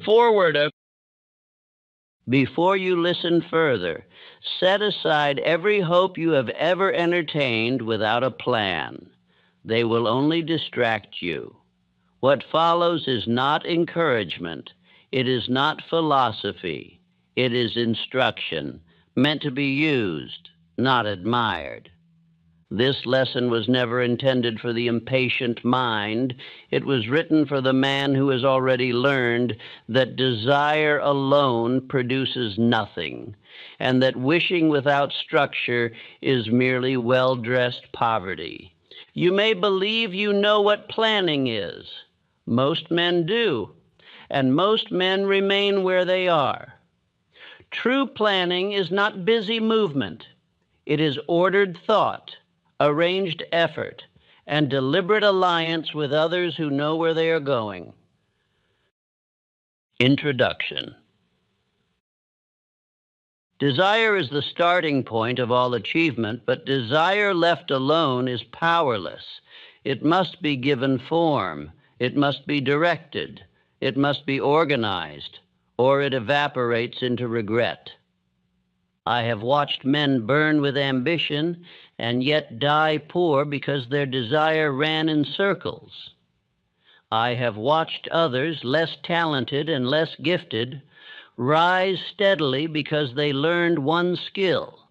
Forward. Before you listen further, set aside every hope you have ever entertained without a plan. They will only distract you. What follows is not encouragement. It is not philosophy. It is instruction, meant to be used, not admired. This lesson was never intended for the impatient mind. It was written for the man who has already learned that desire alone produces nothing, and that wishing without structure is merely well-dressed poverty. You may believe you know what planning is. Most men do, and most men remain where they are. True planning is not busy movement. It is ordered thought, arranged effort, and deliberate alliance with others who know where they are going. Introduction. Desire is the starting point of all achievement, but desire left alone is powerless. It must be given form. It must be directed. It must be organized, or it evaporates into regret. I have watched men burn with ambition and yet die poor because their desire ran in circles. I have watched others, less talented and less gifted, rise steadily because they learned one skill: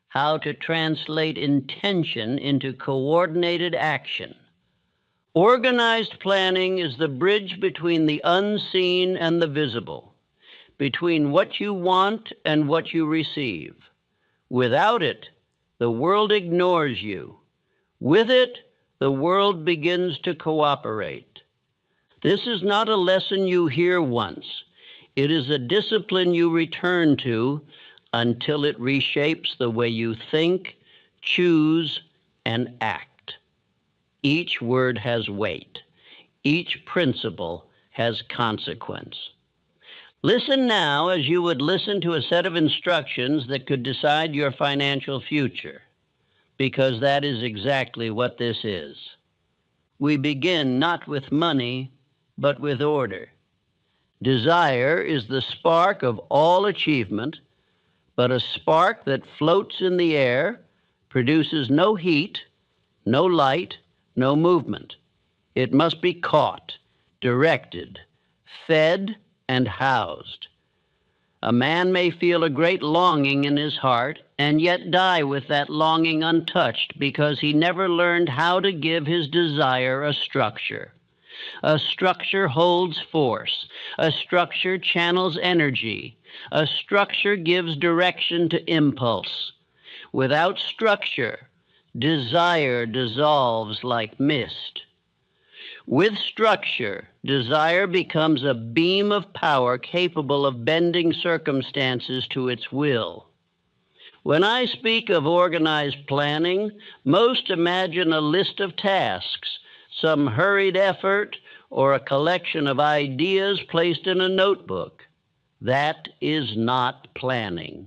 how to translate intention into coordinated action. Organized planning is the bridge between the unseen and the visible, between what you want and what you receive. Without it, the world ignores you. With it, the world begins to cooperate. This is not a lesson you hear once. It is a discipline you return to until it reshapes the way you think, choose, and act. Each word has weight. Each principle has consequence. Listen now as you would listen to a set of instructions that could decide your financial future, because that is exactly what this is. We begin not with money, but with order. Desire is the spark of all achievement, but a spark that floats in the air, produces no heat, no light, no movement. It must be caught, directed, fed, and housed. A man may feel a great longing in his heart and yet die with that longing untouched because he never learned how to give his desire a structure. A structure holds force. A structure channels energy. A structure gives direction to impulse. Without structure, desire dissolves like mist. With structure, desire becomes a beam of power capable of bending circumstances to its will. When I speak of organized planning, most imagine a list of tasks, some hurried effort, or a collection of ideas placed in a notebook. That is not planning.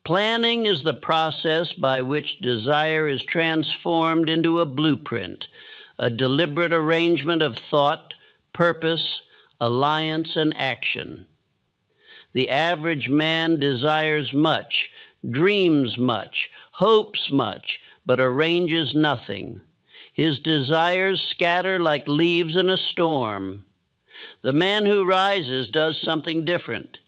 Planning is the process by which desire is transformed into a blueprint, a deliberate arrangement of thought, purpose, alliance, and action. The average man desires much, dreams much, hopes much, but arranges nothing. His desires scatter like leaves in a storm. The man who rises does something different.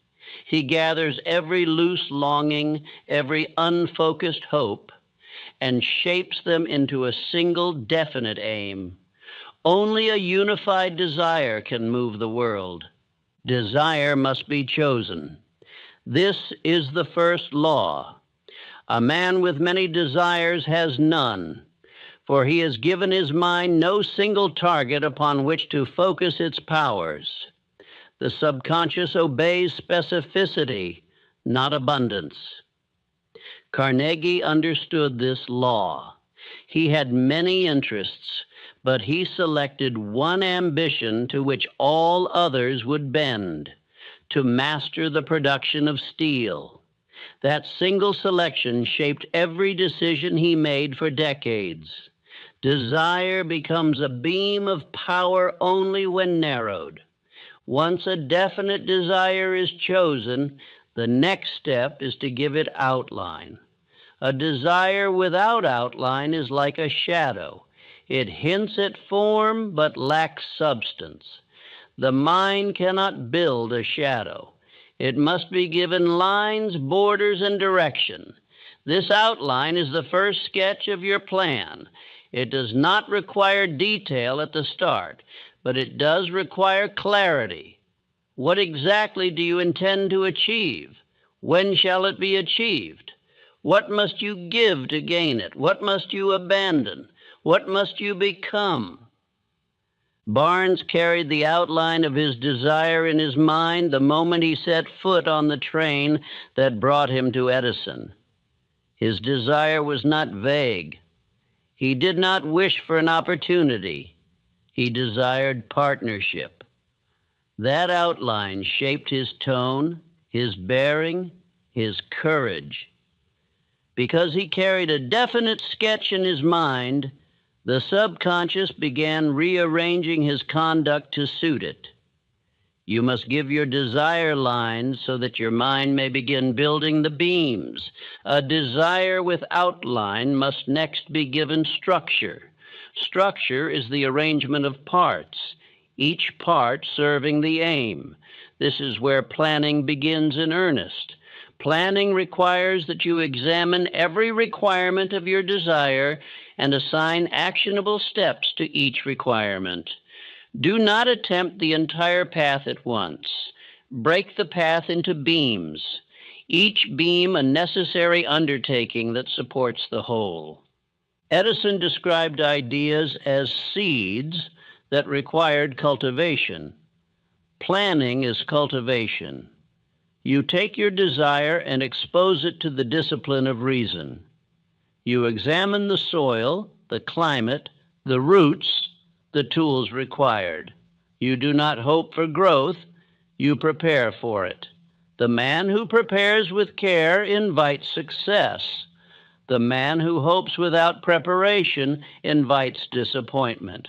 He gathers every loose longing, every unfocused hope, and shapes them into a single definite aim. Only a unified desire can move the world. Desire must be chosen. This is the first law. A man with many desires has none, for he has given his mind no single target upon which to focus its powers. The subconscious obeys specificity, not abundance. Carnegie understood this law. He had many interests, but he selected one ambition to which all others would bend: to master the production of steel. That single selection shaped every decision he made for decades. Desire becomes a beam of power only when narrowed. Once a definite desire is chosen, the next step is to give it outline. A desire without outline is like a shadow. It hints at form but lacks substance. The mind cannot build a shadow. It must be given lines, borders, and direction. This outline is the first sketch of your plan. It does not require detail at the start, but it does require clarity. What exactly do you intend to achieve? When shall it be achieved? What must you give to gain it? What must you abandon? What must you become? Barnes carried the outline of his desire in his mind the moment he set foot on the train that brought him to Edison. His desire was not vague. He did not wish for an opportunity. He desired partnership. That outline shaped his tone, his bearing, his courage. Because he carried a definite sketch in his mind, the subconscious began rearranging his conduct to suit it. You must give your desire lines so that your mind may begin building the beams. A desire with outline must next be given structure. Structure is the arrangement of parts, each part serving the aim. This is where planning begins in earnest. Planning requires that you examine every requirement of your desire and assign actionable steps to each requirement. Do not attempt the entire path at once. Break the path into beams, each beam a necessary undertaking that supports the whole. Edison described ideas as seeds that required cultivation. Planning is cultivation. You take your desire and expose it to the discipline of reason. You examine the soil, the climate, the roots, the tools required. You do not hope for growth, you prepare for it. The man who prepares with care invites success. The man who hopes without preparation invites disappointment.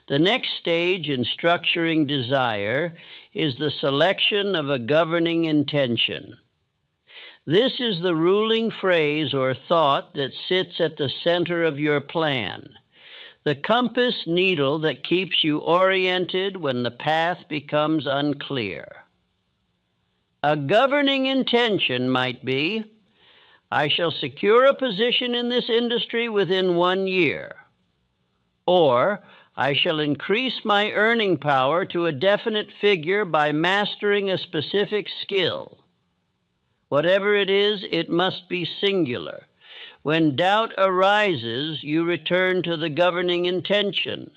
The next stage in structuring desire is the selection of a governing intention. This is the ruling phrase or thought that sits at the center of your plan, the compass needle that keeps you oriented when the path becomes unclear. A governing intention might be, I shall secure a position in this industry within 1 year, or I shall increase my earning power to a definite figure by mastering a specific skill. Whatever it is, it must be singular. When doubt arises, you return to the governing intention.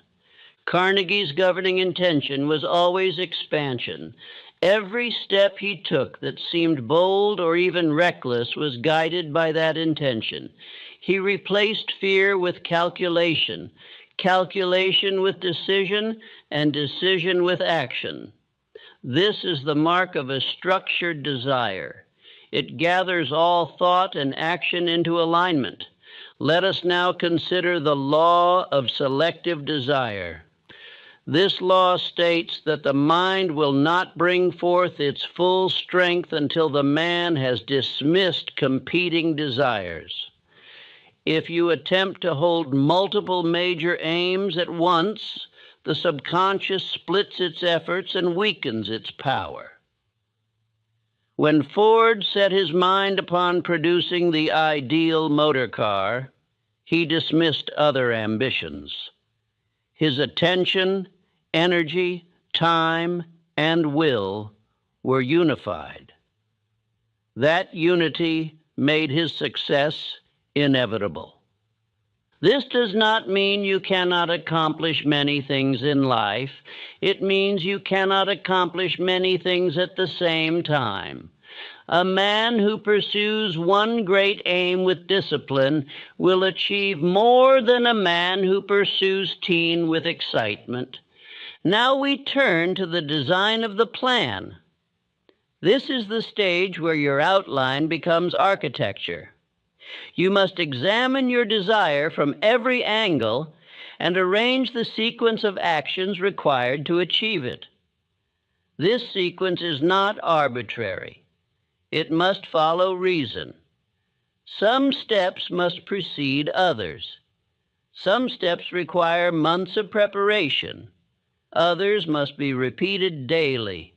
Carnegie's governing intention was always expansion. Every step he took that seemed bold or even reckless was guided by that intention. He replaced fear with calculation, calculation with decision, and decision with action. This is the mark of a structured desire. It gathers all thought and action into alignment. Let us now consider the law of selective desire. This law states that the mind will not bring forth its full strength until the man has dismissed competing desires. If you attempt to hold multiple major aims at once, the subconscious splits its efforts and weakens its power. When Ford set his mind upon producing the ideal motor car, he dismissed other ambitions. His attention, energy, time, and will were unified. That unity made his success inevitable. This does not mean you cannot accomplish many things in life. It means you cannot accomplish many things at the same time. A man who pursues one great aim with discipline will achieve more than a man who pursues teen with excitement. Now we turn to the design of the plan. This is the stage where your outline becomes architecture. You must examine your desire from every angle and arrange the sequence of actions required to achieve it. This sequence is not arbitrary. It must follow reason. Some steps must precede others. Some steps require months of preparation. Others must be repeated daily.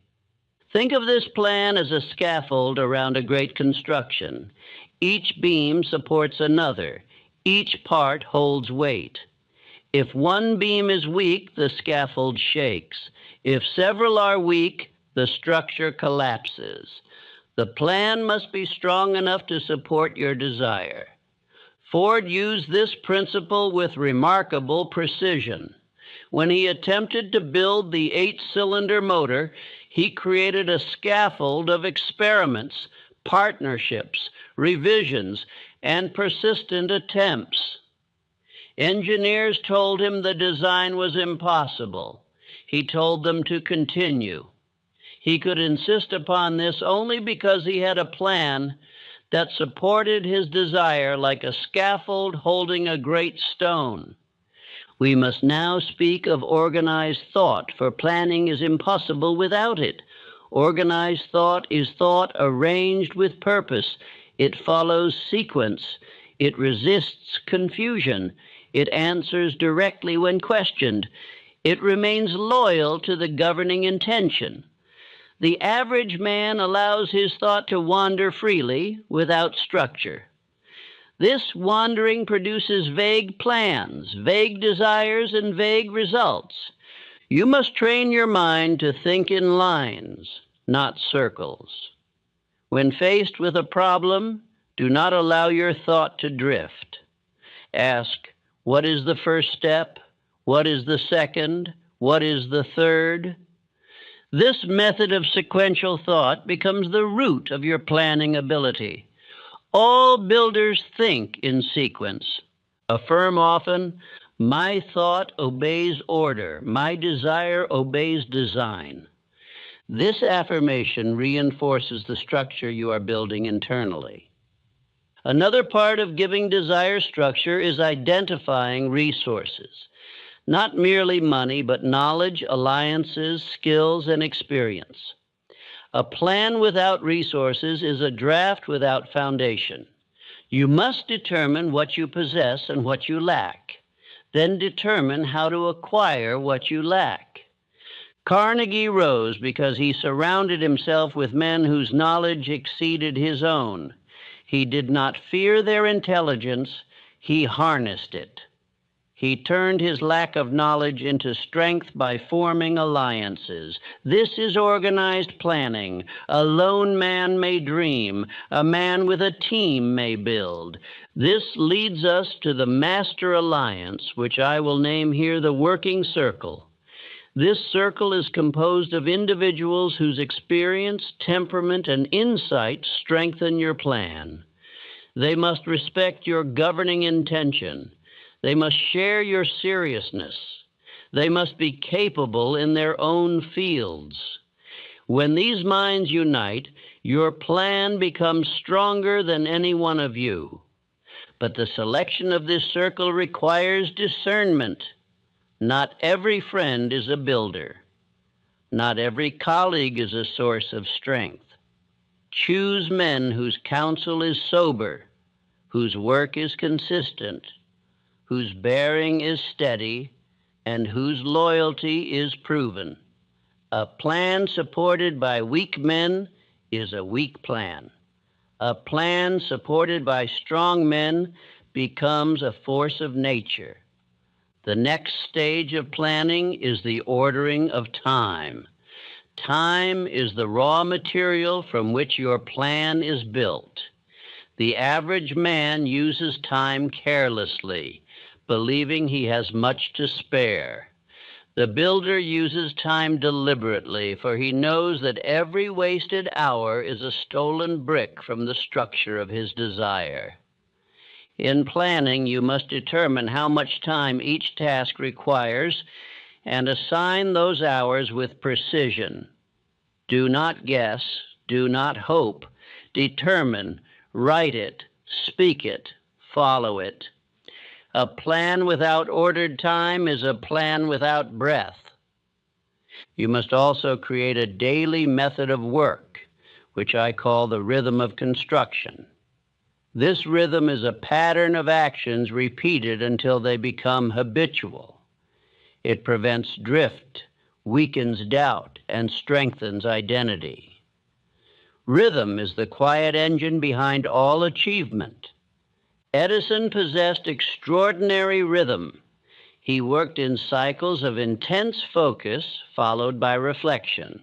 Think of this plan as a scaffold around a great construction. Each beam supports another. Each part holds weight. If one beam is weak, the scaffold shakes. If several are weak, the structure collapses. The plan must be strong enough to support your desire. Ford used this principle with remarkable precision. When he attempted to build the 8-cylinder motor, he created a scaffold of experiments, partnerships, revisions, and persistent attempts. Engineers told him the design was impossible. He told them to continue. He could insist upon this only because he had a plan that supported his desire like a scaffold holding a great stone. We must now speak of organized thought, for planning is impossible without it. Organized thought is thought arranged with purpose. It follows sequence. It resists confusion. It answers directly when questioned. It remains loyal to the governing intention. The average man allows his thought to wander freely without structure. This wandering produces vague plans, vague desires, and vague results. You must train your mind to think in lines, not circles. When faced with a problem, do not allow your thought to drift. Ask, what is the first step? What is the second? What is the third? This method of sequential thought becomes the root of your planning ability. All builders think in sequence. Affirm often, my thought obeys order, my desire obeys design. This affirmation reinforces the structure you are building internally. Another part of giving desire structure is identifying resources. Not merely money, but knowledge, alliances, skills, and experience. A plan without resources is a draft without foundation. You must determine what you possess and what you lack. Then determine how to acquire what you lack. Carnegie rose because he surrounded himself with men whose knowledge exceeded his own. He did not fear their intelligence, he harnessed it. He turned his lack of knowledge into strength by forming alliances. This is organized planning. A lone man may dream. A man with a team may build. This leads us to the master alliance, which I will name here the working circle. This circle is composed of individuals whose experience, temperament, and insight strengthen your plan. They must respect your governing intention. They must share your seriousness. They must be capable in their own fields. When these minds unite, your plan becomes stronger than any one of you. But the selection of this circle requires discernment. Not every friend is a builder. Not every colleague is a source of strength. Choose men whose counsel is sober, whose work is consistent, whose bearing is steady, and whose loyalty is proven. A plan supported by weak men is a weak plan. A plan supported by strong men becomes a force of nature. The next stage of planning is the ordering of time. Time is the raw material from which your plan is built. The average man uses time carelessly, believing he has much to spare. The builder uses time deliberately, for he knows that every wasted hour is a stolen brick from the structure of his desire. In planning, you must determine how much time each task requires and assign those hours with precision. Do not guess, do not hope. Determine, write it, speak it, follow it. A plan without ordered time is a plan without breath. You must also create a daily method of work, which I call the rhythm of construction. This rhythm is a pattern of actions repeated until they become habitual. It prevents drift, weakens doubt, and strengthens identity. Rhythm is the quiet engine behind all achievement. Edison possessed extraordinary rhythm. He worked in cycles of intense focus followed by reflection.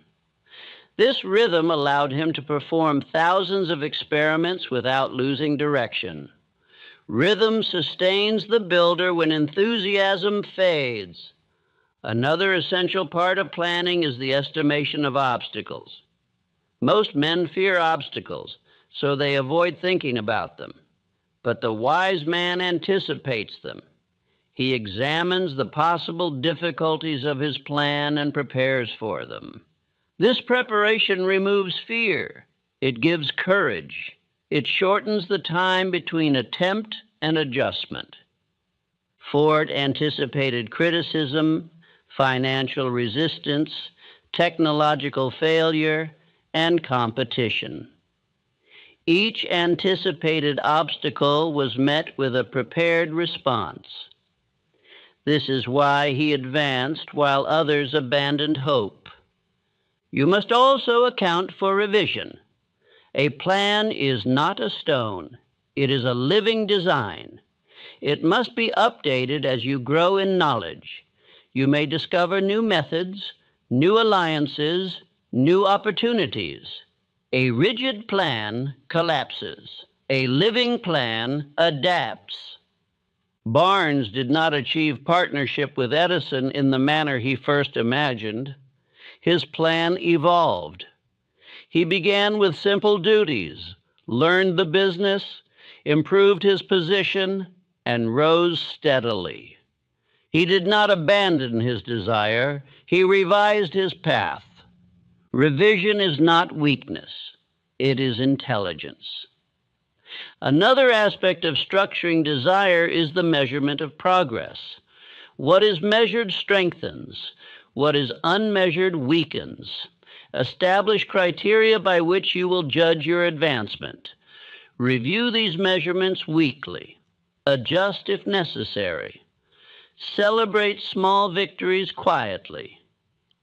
This rhythm allowed him to perform thousands of experiments without losing direction. Rhythm sustains the builder when enthusiasm fades. Another essential part of planning is the estimation of obstacles. Most men fear obstacles, so they avoid thinking about them. But the wise man anticipates them. He examines the possible difficulties of his plan and prepares for them. This preparation removes fear. It gives courage. It shortens the time between attempt and adjustment. Ford anticipated criticism, financial resistance, technological failure, and competition. Each anticipated obstacle was met with a prepared response. This is why he advanced while others abandoned hope. You must also account for revision. A plan is not a stone. It is a living design. It must be updated as you grow in knowledge. You may discover new methods, new alliances, new opportunities. A rigid plan collapses. A living plan adapts. Barnes did not achieve partnership with Edison in the manner he first imagined. His plan evolved. He began with simple duties, learned the business, improved his position, and rose steadily. He did not abandon his desire. He revised his path. Revision is not weakness. It is intelligence. Another aspect of structuring desire is the measurement of progress. What is measured strengthens. What is unmeasured weakens. Establish criteria by which you will judge your advancement. Review these measurements weekly. Adjust if necessary. Celebrate small victories quietly.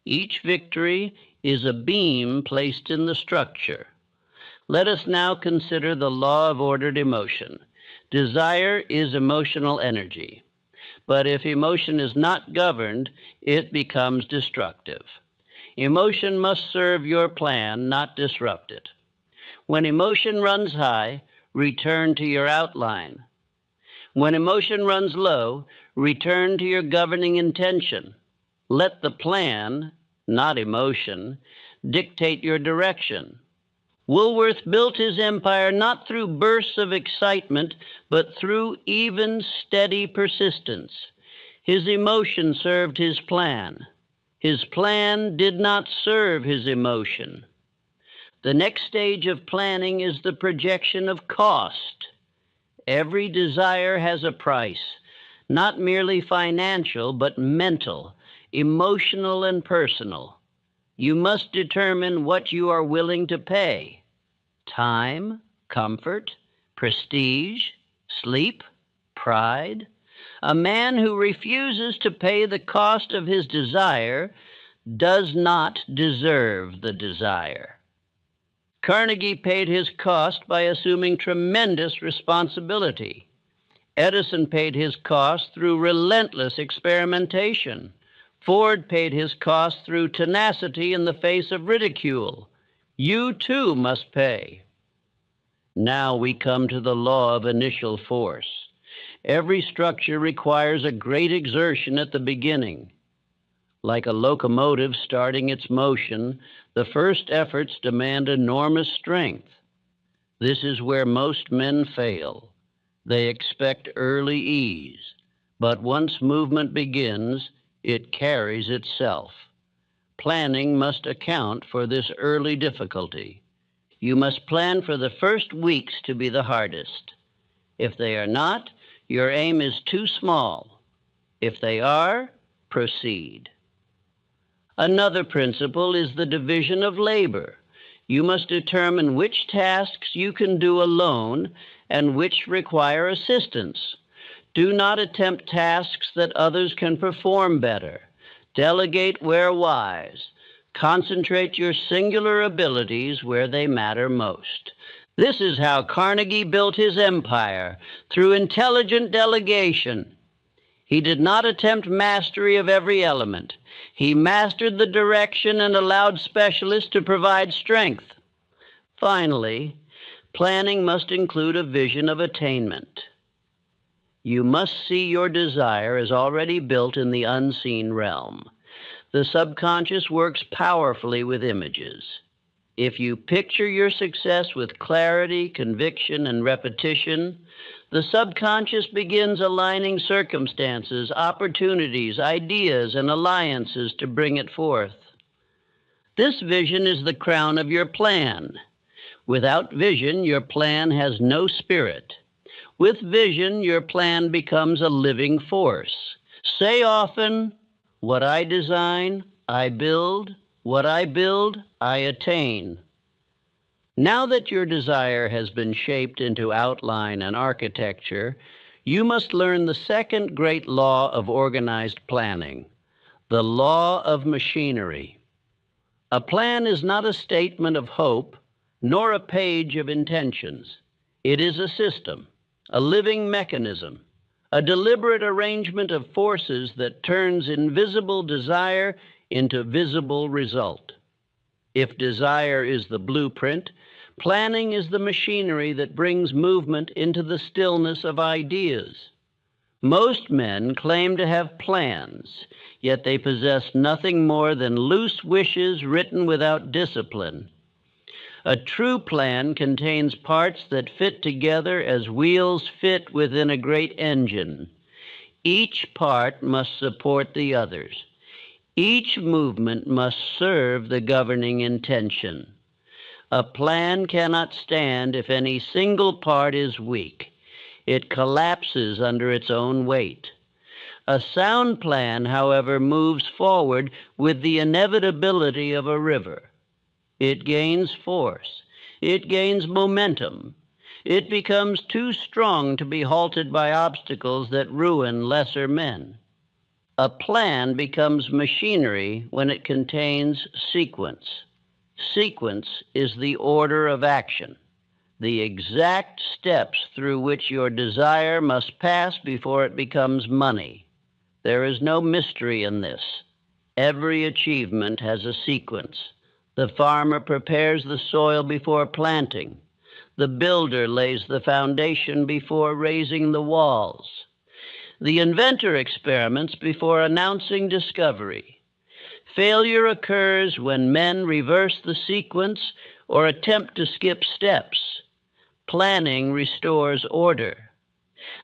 Each victory is a beam placed in the structure. Let us now consider the law of ordered emotion. Desire is emotional energy, but if emotion is not governed, it becomes destructive. Emotion must serve your plan, not disrupt it. When emotion runs high, return to your outline. When emotion runs low, return to your governing intention. Let the plan, not emotion, dictate your direction. Woolworth built his empire not through bursts of excitement, but through even, steady persistence. His emotion served his plan. His plan did not serve his emotion. The next stage of planning is the projection of cost. Every desire has a price, not merely financial, but mental, emotional, and personal. You must determine what you are willing to pay. Time, comfort, prestige, sleep, pride. A man who refuses to pay the cost of his desire does not deserve the desire. Carnegie paid his cost by assuming tremendous responsibility. Edison paid his cost through relentless experimentation. Ford paid his cost through tenacity in the face of ridicule. You too must pay. Now we come to the law of initial force. Every structure requires a great exertion at the beginning. Like a locomotive starting its motion, the first efforts demand enormous strength. This is where most men fail. They expect early ease, but once movement begins, it carries itself. Planning must account for this early difficulty. You must plan for the first weeks to be the hardest. If they are not, your aim is too small. If they are, proceed. Another principle is the division of labor. You must determine which tasks you can do alone and which require assistance. Do not attempt tasks that others can perform better. Delegate where wise. Concentrate your singular abilities where they matter most. This is how Carnegie built his empire, through intelligent delegation. He did not attempt mastery of every element. He mastered the direction and allowed specialists to provide strength. Finally, planning must include a vision of attainment. You must see your desire as already built in the unseen realm. The subconscious works powerfully with images. If you picture your success with clarity, conviction, and repetition, the subconscious begins aligning circumstances, opportunities, ideas, and alliances to bring it forth. This vision is the crown of your plan. Without vision, your plan has no spirit. With vision, your plan becomes a living force. Say often, "What I design, I build. What I build, I attain." Now that your desire has been shaped into outline and architecture, you must learn the second great law of organized planning, the law of machinery. A plan is not a statement of hope, nor a page of intentions. It is a system, a living mechanism, a deliberate arrangement of forces that turns invisible desire into visible result. If desire is the blueprint, planning is the machinery that brings movement into the stillness of ideas. Most men claim to have plans, yet they possess nothing more than loose wishes written without discipline. A true plan contains parts that fit together as wheels fit within a great engine. Each part must support the others. Each movement must serve the governing intention. A plan cannot stand if any single part is weak. It collapses under its own weight. A sound plan, however, moves forward with the inevitability of a river. It gains force. It gains momentum. It becomes too strong to be halted by obstacles that ruin lesser men. A plan becomes machinery when it contains sequence. Sequence is the order of action, the exact steps through which your desire must pass before it becomes money. There is no mystery in this. Every achievement has a sequence. The farmer prepares the soil before planting. The builder lays the foundation before raising the walls. The inventor experiments before announcing discovery. Failure occurs when men reverse the sequence or attempt to skip steps. Planning restores order.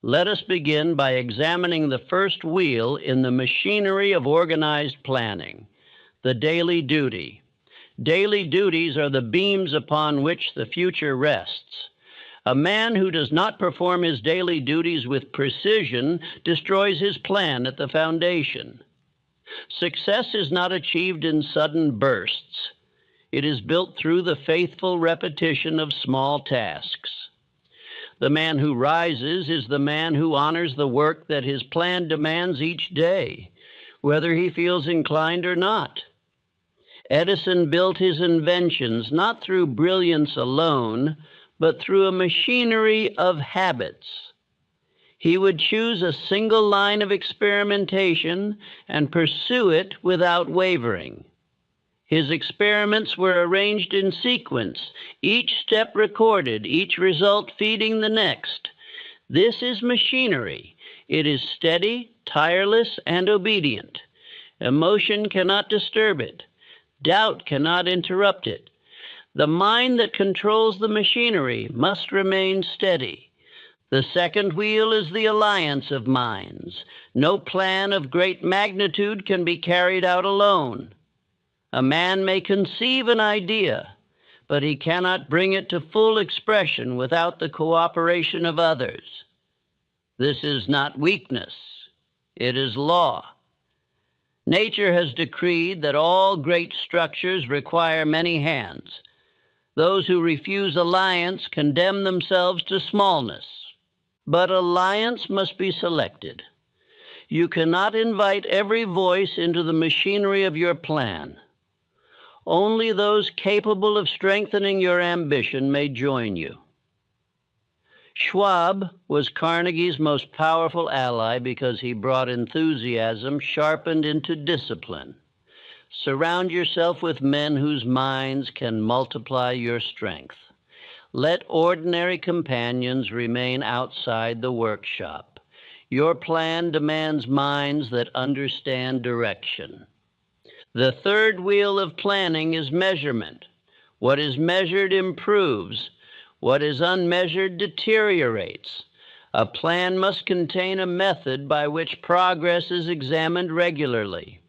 Let us begin by examining the first wheel in the machinery of organized planning, the daily duty. Daily duties are the beams upon which the future rests. A man who does not perform his daily duties with precision destroys his plan at the foundation. Success is not achieved in sudden bursts. It is built through the faithful repetition of small tasks. The man who rises is the man who honors the work that his plan demands each day, whether he feels inclined or not. Edison built his inventions not through brilliance alone, but through a machinery of habits. He would choose a single line of experimentation and pursue it without wavering. His experiments were arranged in sequence, each step recorded, each result feeding the next. This is machinery. It is steady, tireless, and obedient. Emotion cannot disturb it. Doubt cannot interrupt it. The mind that controls the machinery must remain steady. The second wheel is the alliance of minds. No plan of great magnitude can be carried out alone. A man may conceive an idea, but he cannot bring it to full expression without the cooperation of others. This is not weakness. It is law. Nature has decreed that all great structures require many hands. Those who refuse alliance condemn themselves to smallness. But alliance must be selected. You cannot invite every voice into the machinery of your plan. Only those capable of strengthening your ambition may join you. Schwab was Carnegie's most powerful ally because he brought enthusiasm sharpened into discipline. Surround yourself with men whose minds can multiply your strength. Let ordinary companions remain outside the workshop. Your plan demands minds that understand direction. The third wheel of planning is measurement. What is measured improves. What is unmeasured deteriorates. A plan must contain a method by which progress is examined regularly.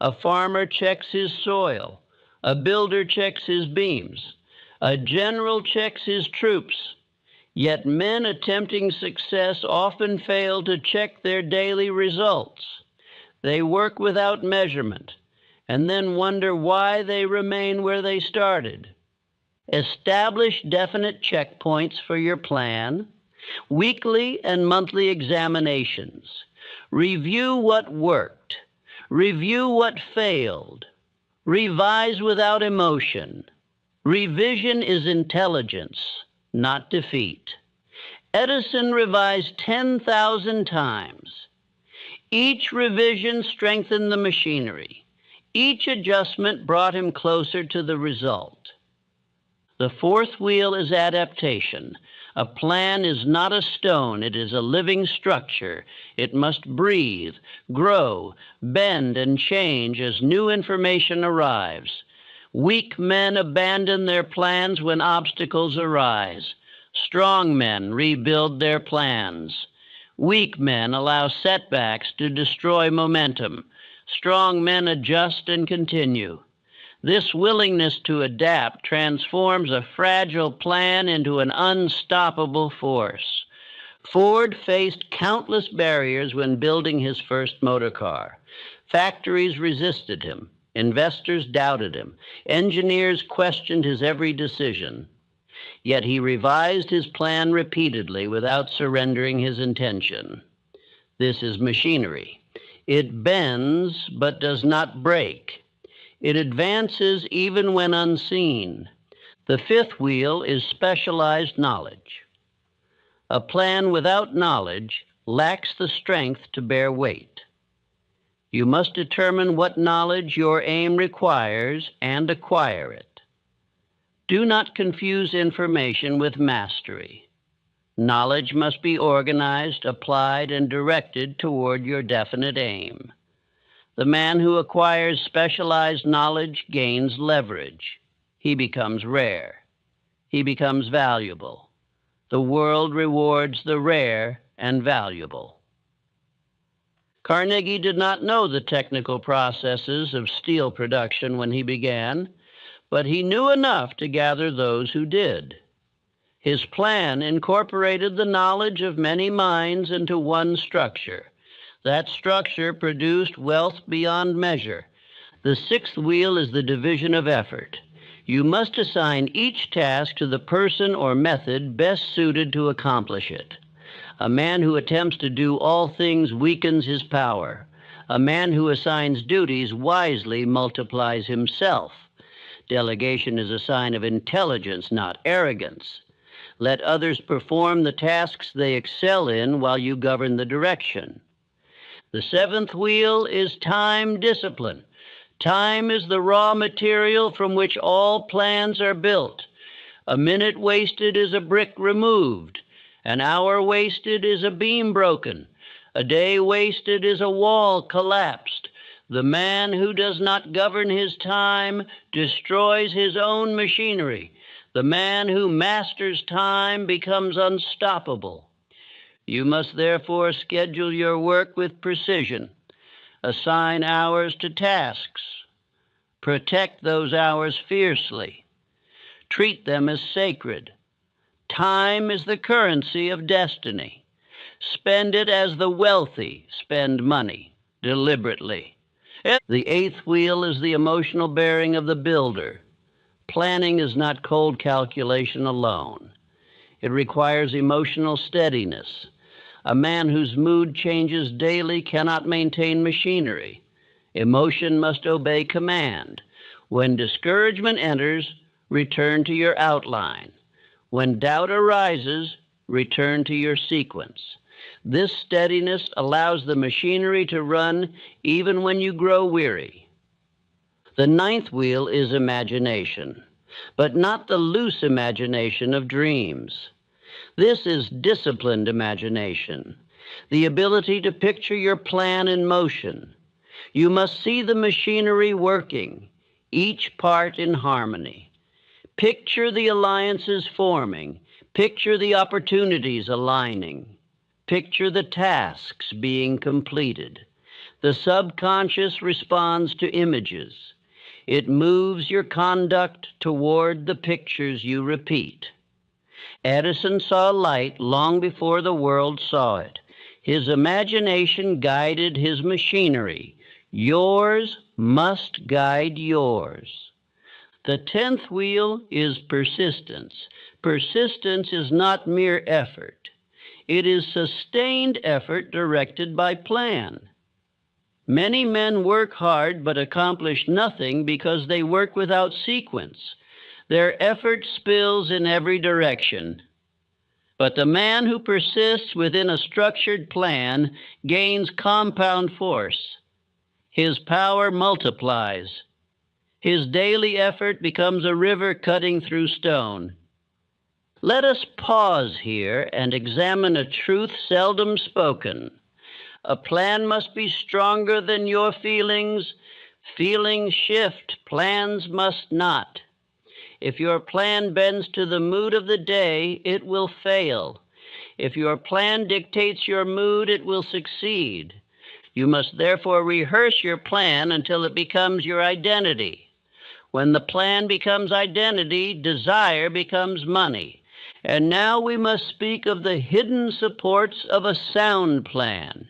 A farmer checks his soil. A builder checks his beams. A general checks his troops. Yet men attempting success often fail to check their daily results. They work without measurement and then wonder why they remain where they started. Establish definite checkpoints for your plan, weekly and monthly examinations. Review what worked. Review what failed. Revise without emotion. Revision is intelligence, not defeat. Edison revised 10,000 times. Each revision strengthened the machinery. Each adjustment brought him closer to the result. The fourth wheel is adaptation. A plan is not a stone, it is a living structure. It must breathe, grow, bend, and change as new information arrives. Weak men abandon their plans when obstacles arise. Strong men rebuild their plans. Weak men allow setbacks to destroy momentum. Strong men adjust and continue. This willingness to adapt transforms a fragile plan into an unstoppable force. Ford faced countless barriers when building his first motor car. Factories resisted him. Investors doubted him. Engineers questioned his every decision. Yet he revised his plan repeatedly without surrendering his intention. This is machinery. It bends but does not break. It advances even when unseen. The fifth wheel is specialized knowledge. A plan without knowledge lacks the strength to bear weight. You must determine what knowledge your aim requires and acquire it. Do not confuse information with mastery. Knowledge must be organized, applied, and directed toward your definite aim. The man who acquires specialized knowledge gains leverage. He becomes rare. He becomes valuable. The world rewards the rare and valuable. Carnegie did not know the technical processes of steel production when he began, but he knew enough to gather those who did. His plan incorporated the knowledge of many minds into one structure. That structure produced wealth beyond measure. The sixth wheel is the division of effort. You must assign each task to the person or method best suited to accomplish it. A man who attempts to do all things weakens his power. A man who assigns duties wisely multiplies himself. Delegation is a sign of intelligence, not arrogance. Let others perform the tasks they excel in while you govern the direction. The seventh wheel is time discipline. Time is the raw material from which all plans are built. A minute wasted is a brick removed. An hour wasted is a beam broken. A day wasted is a wall collapsed. The man who does not govern his time destroys his own machinery. The man who masters time becomes unstoppable. You must therefore schedule your work with precision. Assign hours to tasks. Protect those hours fiercely. Treat them as sacred. Time is the currency of destiny. Spend it as the wealthy spend money, deliberately. The eighth wheel is the emotional bearing of the builder. Planning is not cold calculation alone. It requires emotional steadiness. A man whose mood changes daily cannot maintain machinery. Emotion must obey command. When discouragement enters, return to your outline. When doubt arises, return to your sequence. This steadiness allows the machinery to run even when you grow weary. The ninth wheel is imagination, but not the loose imagination of dreams. This is disciplined imagination, the ability to picture your plan in motion. You must see the machinery working, each part in harmony. Picture the alliances forming. Picture the opportunities aligning. Picture the tasks being completed. The subconscious responds to images. It moves your conduct toward the pictures you repeat. Edison saw light long before the world saw it. His imagination guided his machinery. Yours must guide yours. The 10th wheel is persistence. Persistence is not mere effort. It is sustained effort directed by plan. Many men work hard but accomplish nothing because they work without sequence. Their effort spills in every direction. But the man who persists within a structured plan gains compound force. His power multiplies. His daily effort becomes a river cutting through stone. Let us pause here and examine a truth seldom spoken. A plan must be stronger than your feelings. Feelings shift, plans must not. If your plan bends to the mood of the day, it will fail. If your plan dictates your mood, it will succeed. You must therefore rehearse your plan until it becomes your identity. When the plan becomes identity, desire becomes money. And now we must speak of the hidden supports of a sound plan.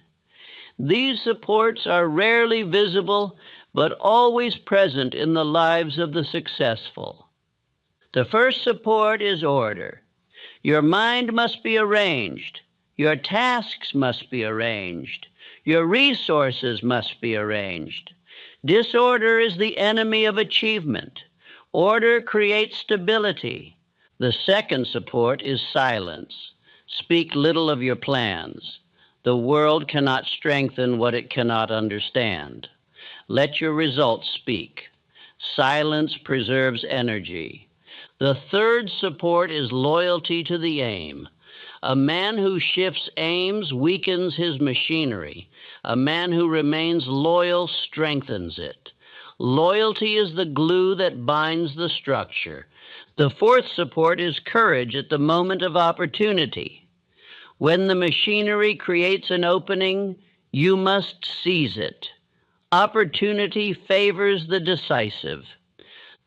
These supports are rarely visible, but always present in the lives of the successful. The first support is order. Your mind must be arranged. Your tasks must be arranged. Your resources must be arranged. Disorder is the enemy of achievement. Order creates stability. The second support is silence. Speak little of your plans. The world cannot strengthen what it cannot understand. Let your results speak. Silence preserves energy. The third support is loyalty to the aim. A man who shifts aims weakens his machinery. A man who remains loyal strengthens it. Loyalty is the glue that binds the structure. The fourth support is courage at the moment of opportunity. When the machinery creates an opening, you must seize it. Opportunity favors the decisive.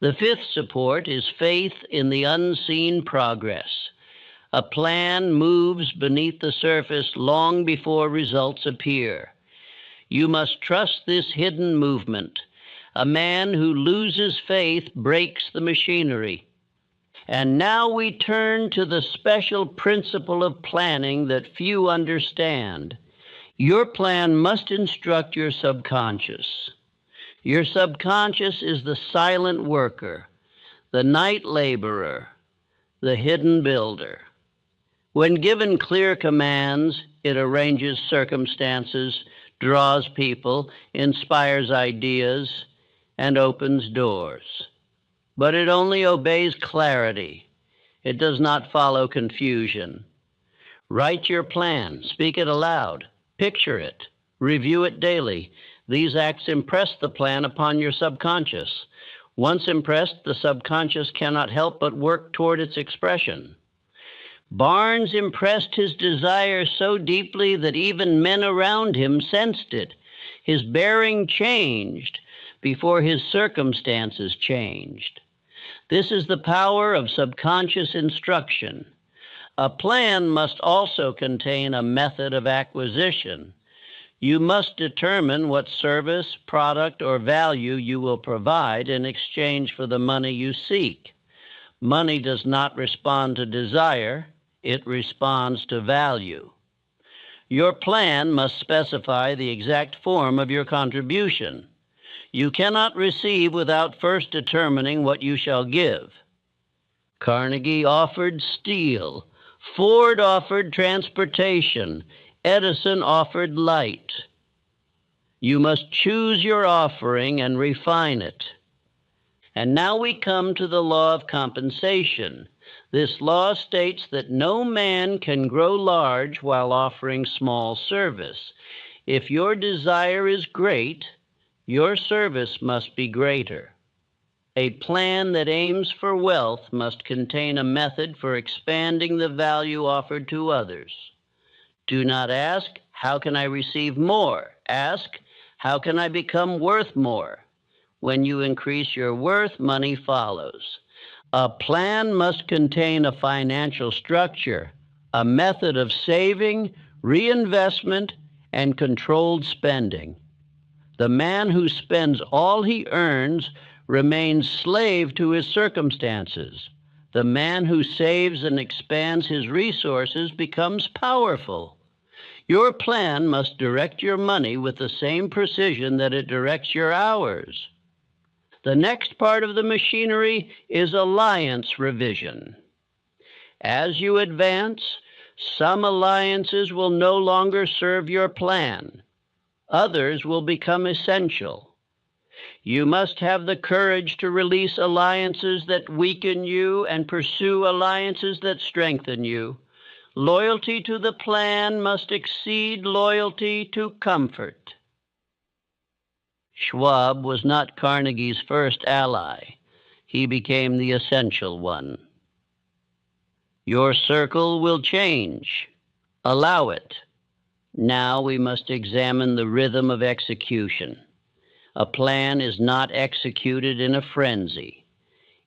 The fifth support is faith in the unseen progress. A plan moves beneath the surface long before results appear. You must trust this hidden movement. A man who loses faith breaks the machinery. And now we turn to the special principle of planning that few understand. Your plan must instruct your subconscious. Your subconscious is the silent worker, the night laborer, the hidden builder. When given clear commands, it arranges circumstances, draws people, inspires ideas, and opens doors. But it only obeys clarity. It does not follow confusion. Write your plan, speak it aloud, picture it, review it daily. These acts impress the plan upon your subconscious. Once impressed, the subconscious cannot help but work toward its expression. Barnes impressed his desire so deeply that even men around him sensed it. His bearing changed before his circumstances changed. This is the power of subconscious instruction. A plan must also contain a method of acquisition. You must determine what service, product, or value you will provide in exchange for the money you seek. Money does not respond to desire, it responds to value. Your plan must specify the exact form of your contribution. You cannot receive without first determining what you shall give. Carnegie offered steel, Ford offered transportation, Edison offered light. You must choose your offering and refine it. And now we come to the law of compensation. This law states that no man can grow large while offering small service. If your desire is great, your service must be greater. A plan that aims for wealth must contain a method for expanding the value offered to others. Do not ask, how can I receive more? Ask, how can I become worth more? When you increase your worth, money follows. A plan must contain a financial structure, a method of saving, reinvestment, and controlled spending. The man who spends all he earns remains slave to his circumstances. The man who saves and expands his resources becomes powerful. Your plan must direct your money with the same precision that it directs your hours. The next part of the machinery is alliance revision. As you advance, some alliances will no longer serve your plan. Others will become essential. You must have the courage to release alliances that weaken you and pursue alliances that strengthen you. Loyalty to the plan must exceed loyalty to comfort. Schwab was not Carnegie's first ally. He became the essential one. Your circle will change. Allow it. Now we must examine the rhythm of execution. A plan is not executed in a frenzy.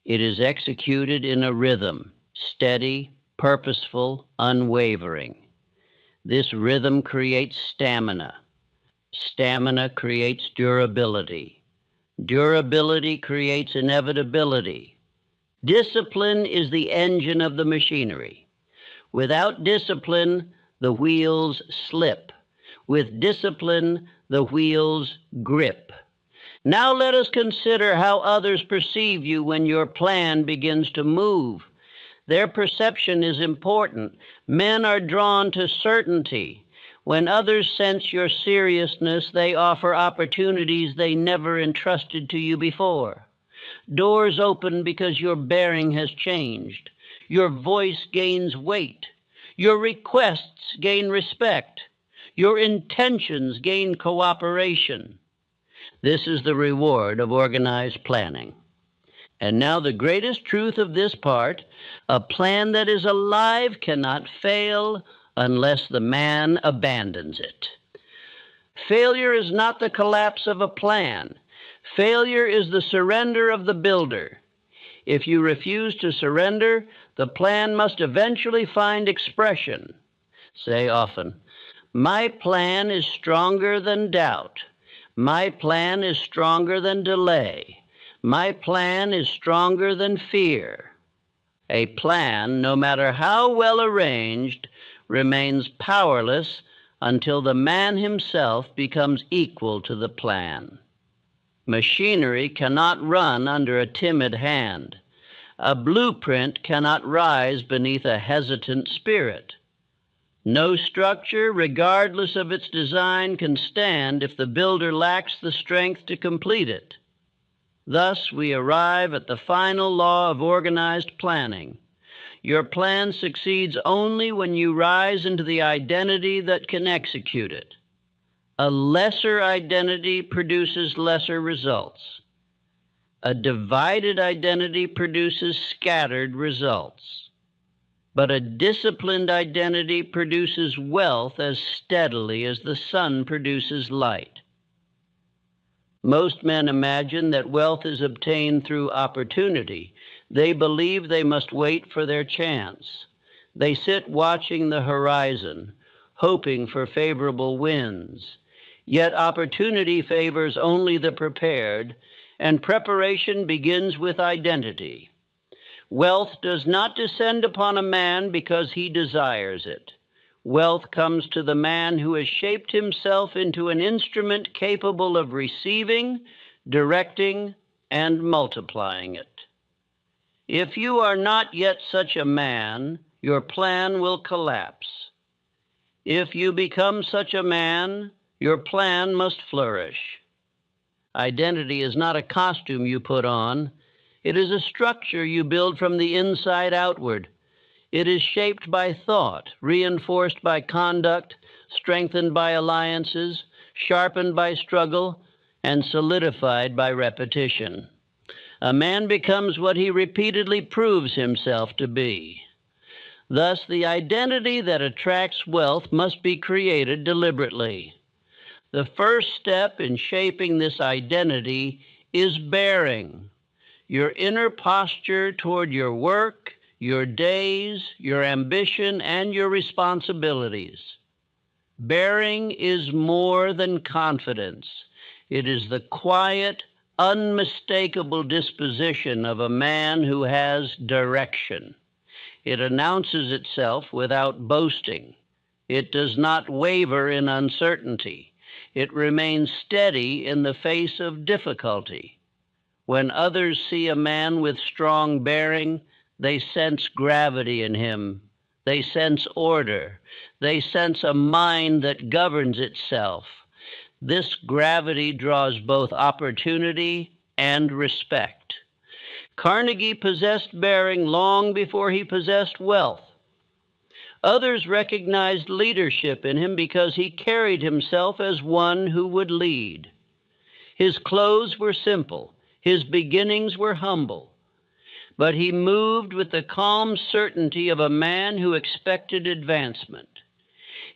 It is executed in a rhythm, steady, purposeful, unwavering. This rhythm creates stamina. Stamina creates durability. Durability creates inevitability. Discipline is the engine of the machinery. Without discipline, the wheels slip. With discipline, the wheels grip. Now let us consider how others perceive you when your plan begins to move. Their perception is important. Men are drawn to certainty. When others sense your seriousness, they offer opportunities they never entrusted to you before. Doors open because your bearing has changed. Your voice gains weight. Your requests gain respect. Your intentions gain cooperation. This is the reward of organized planning. And now the greatest truth of this part, a plan that is alive cannot fail unless the man abandons it. Failure is not the collapse of a plan. Failure is the surrender of the builder. If you refuse to surrender, the plan must eventually find expression. Say often, my plan is stronger than doubt. My plan is stronger than delay. My plan is stronger than fear. A plan, no matter how well arranged, remains powerless until the man himself becomes equal to the plan. Machinery cannot run under a timid hand. A blueprint cannot rise beneath a hesitant spirit. No structure, regardless of its design, can stand if the builder lacks the strength to complete it. Thus, we arrive at the final law of organized planning. Your plan succeeds only when you rise into the identity that can execute it. A lesser identity produces lesser results. A divided identity produces scattered results. But a disciplined identity produces wealth as steadily as the sun produces light. Most men imagine that wealth is obtained through opportunity. They believe they must wait for their chance. They sit watching the horizon, hoping for favorable winds. Yet opportunity favors only the prepared, and preparation begins with identity. Wealth does not descend upon a man because he desires it. Wealth comes to the man who has shaped himself into an instrument capable of receiving, directing, and multiplying it. If you are not yet such a man, your plan will collapse. If you become such a man, your plan must flourish. Identity is not a costume you put on. It is a structure you build from the inside outward. It is shaped by thought, reinforced by conduct, strengthened by alliances, sharpened by struggle, and solidified by repetition. A man becomes what he repeatedly proves himself to be. Thus, the identity that attracts wealth must be created deliberately. The first step in shaping this identity is bearing. Your inner posture toward your work, your days, your ambition, and your responsibilities. Bearing is more than confidence. It is the quiet, unmistakable disposition of a man who has direction. It announces itself without boasting. It does not waver in uncertainty. It remains steady in the face of difficulty. When others see a man with strong bearing, they sense gravity in him. They sense order. They sense a mind that governs itself. This gravity draws both opportunity and respect. Carnegie possessed bearing long before he possessed wealth. Others recognized leadership in him because he carried himself as one who would lead. His clothes were simple. His beginnings were humble. But he moved with the calm certainty of a man who expected advancement.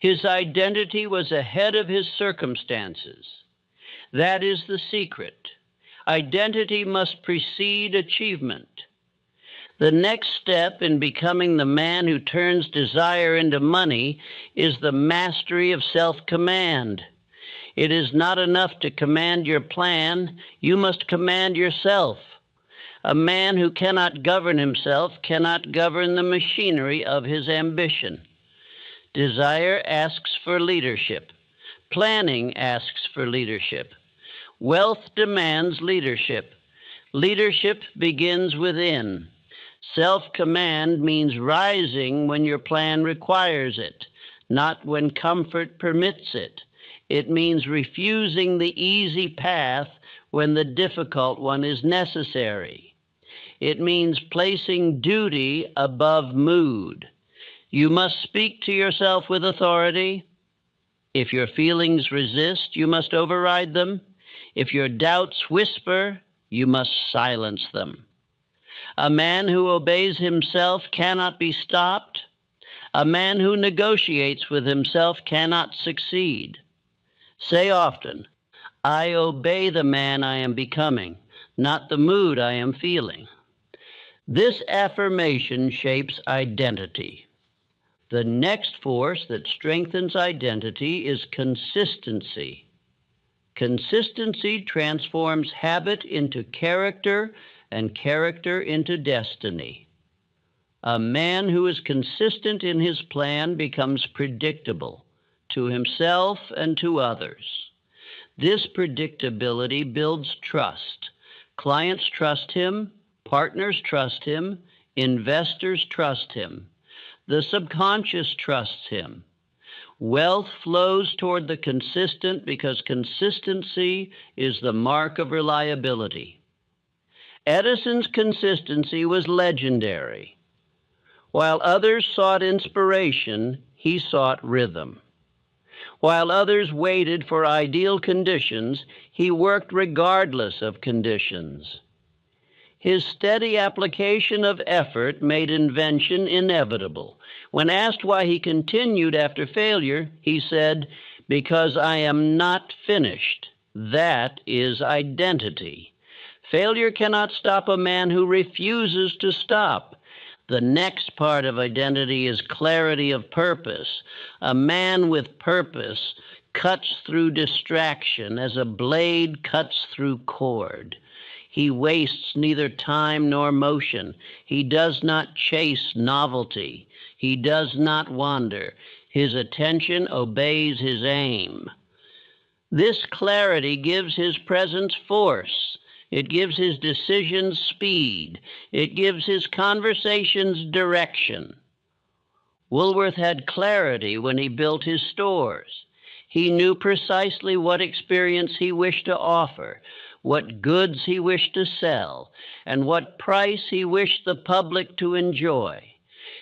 His identity was ahead of his circumstances. That is the secret. Identity must precede achievement. The next step in becoming the man who turns desire into money is the mastery of self-command. It is not enough to command your plan. You must command yourself. A man who cannot govern himself cannot govern the machinery of his ambition. Desire asks for leadership. Planning asks for leadership. Wealth demands leadership. Leadership begins within. Self-command means rising when your plan requires it, not when comfort permits it. It means refusing the easy path when the difficult one is necessary. It means placing duty above mood. You must speak to yourself with authority. If your feelings resist, you must override them. If your doubts whisper, you must silence them. A man who obeys himself cannot be stopped. A man who negotiates with himself cannot succeed. Say often, I obey the man I am becoming, not the mood I am feeling. This affirmation shapes identity. The next force that strengthens identity is consistency. Consistency transforms habit into character and character into destiny. A man who is consistent in his plan becomes predictable to himself and to others. This predictability builds trust. Clients trust him, partners trust him, investors trust him. The subconscious trusts him. Wealth flows toward the consistent because consistency is the mark of reliability. Edison's consistency was legendary. While others sought inspiration, he sought rhythm. While others waited for ideal conditions, he worked regardless of conditions. His steady application of effort made invention inevitable. When asked why he continued after failure, he said, "Because I am not finished." That is identity. Failure cannot stop a man who refuses to stop. The next part of identity is clarity of purpose. A man with purpose cuts through distraction as a blade cuts through cord. He wastes neither time nor motion. He does not chase novelty. He does not wander. His attention obeys his aim. This clarity gives his presence force. It gives his decisions speed. It gives his conversations direction. Woolworth had clarity when he built his stores. He knew precisely what experience he wished to offer, what goods he wished to sell, and what price he wished the public to enjoy.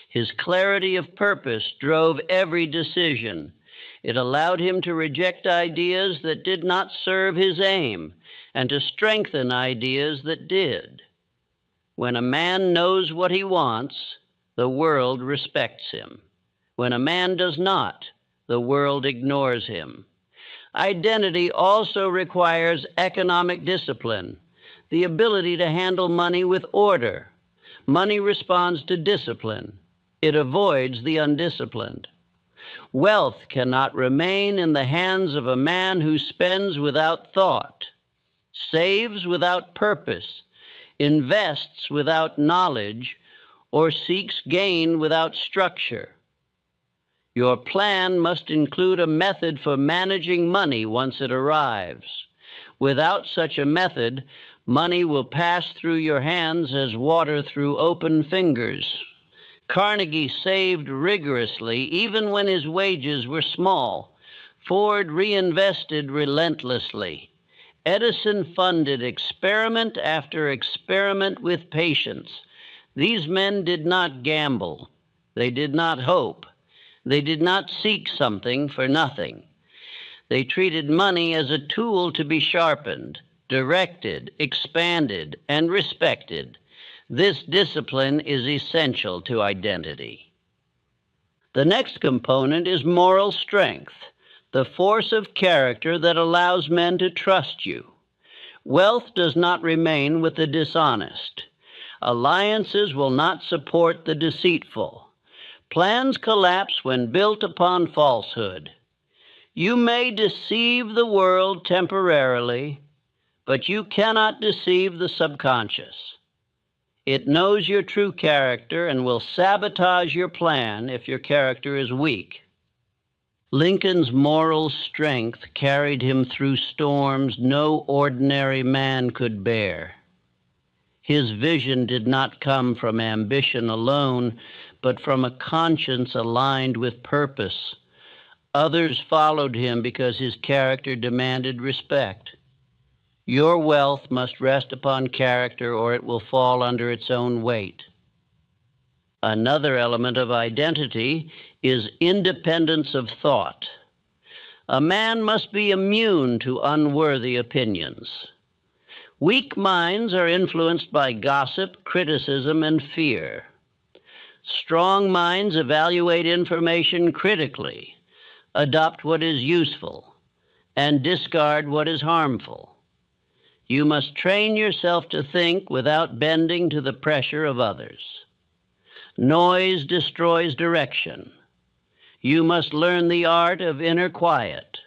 His clarity of purpose drove every decision. It allowed him to reject ideas that did not serve his aim and to strengthen ideas that did. When a man knows what he wants, the world respects him. When a man does not, the world ignores him. Identity also requires economic discipline, the ability to handle money with order. Money responds to discipline. It avoids the undisciplined. Wealth cannot remain in the hands of a man who spends without thought, saves without purpose, invests without knowledge, or seeks gain without structure. Your plan must include a method for managing money once it arrives. Without such a method, money will pass through your hands as water through open fingers. Carnegie saved rigorously even when his wages were small. Ford reinvested relentlessly. Edison funded experiment after experiment with patience. These men did not gamble. They did not hope. They did not seek something for nothing. They treated money as a tool to be sharpened, directed, expanded, and respected. This discipline is essential to identity. The next component is moral strength, the force of character that allows men to trust you. Wealth does not remain with the dishonest. Alliances will not support the deceitful. Plans collapse when built upon falsehood. You may deceive the world temporarily, but you cannot deceive the subconscious. It knows your true character and will sabotage your plan if your character is weak. Lincoln's moral strength carried him through storms no ordinary man could bear. His vision did not come from ambition alone, but from a conscience aligned with purpose. Others followed him because his character demanded respect. Your wealth must rest upon character, or it will fall under its own weight. Another element of identity is independence of thought. A man must be immune to unworthy opinions. Weak minds are influenced by gossip, criticism, and fear. Strong minds evaluate information critically, adopt what is useful, and discard what is harmful. You must train yourself to think without bending to the pressure of others. Noise destroys direction. You must learn the art of inner quiet.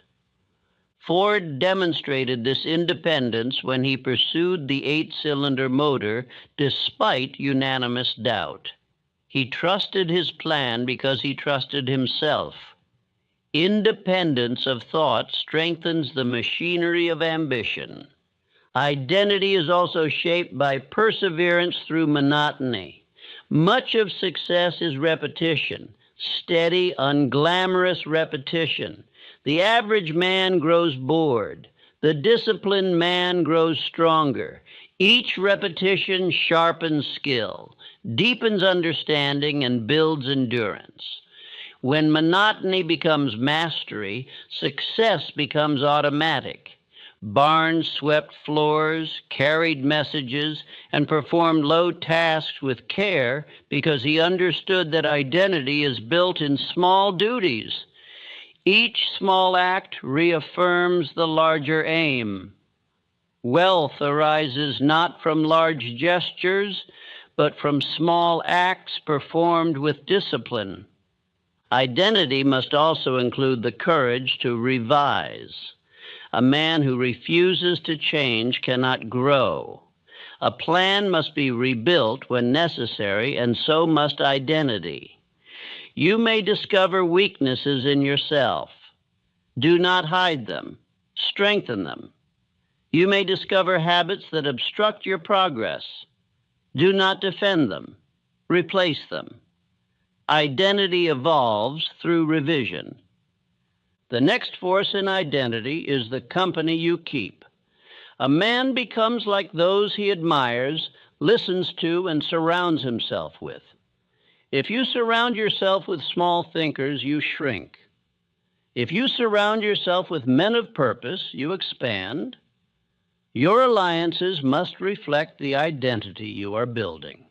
Ford demonstrated this independence when he pursued the 8-cylinder motor despite unanimous doubt. He trusted his plan because he trusted himself. Independence of thought strengthens the machinery of ambition. Identity is also shaped by perseverance through monotony. Much of success is repetition, steady, unglamorous repetition. The average man grows bored. The disciplined man grows stronger. Each repetition sharpens skill, deepens understanding, and builds endurance. When monotony becomes mastery, success becomes automatic. Barnes swept floors, carried messages, and performed low tasks with care because he understood that identity is built in small duties. Each small act reaffirms the larger aim. Wealth arises not from large gestures, but from small acts performed with discipline. Identity must also include the courage to revise. A man who refuses to change cannot grow. A plan must be rebuilt when necessary, and so must identity. You may discover weaknesses in yourself. Do not hide them. Strengthen them. You may discover habits that obstruct your progress. Do not defend them. Replace them. Identity evolves through revision. The next force in identity is the company you keep. A man becomes like those he admires, listens to, and surrounds himself with. If you surround yourself with small thinkers, you shrink. If you surround yourself with men of purpose, you expand. Your alliances must reflect the identity you are building.